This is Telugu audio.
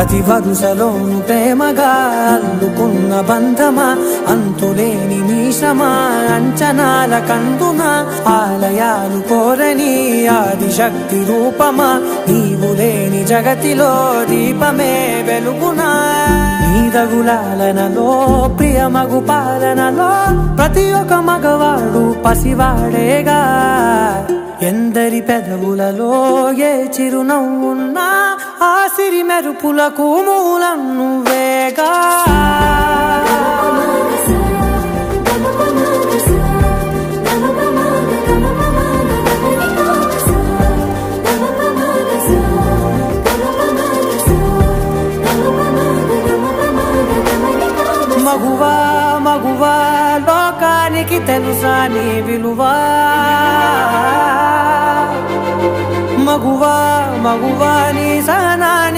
ప్రతి వరుసలోను ప్రేమగా అల్లుకున్న బంధమా అంతులేని నీశమా అంచనాల కందున ఆలయాలు కోరని ఆదిశక్తి రూపమా నీవు లేని జగతిలో దీపమే వెలుగునా నీదగులాలనలో ప్రియమగు పాలనలో ప్రతి ఒక్క మగవాడు పసివాడేగా ఎందరి పెదవులలో ఏ చిరునవ్వున్నా ఆ సిరి మెరుపులకు మూలం నువ్వేగా మగువా మగువా లోకానికి తెలుసా నీ విలువా మగువా మగువా నీ సహనానికి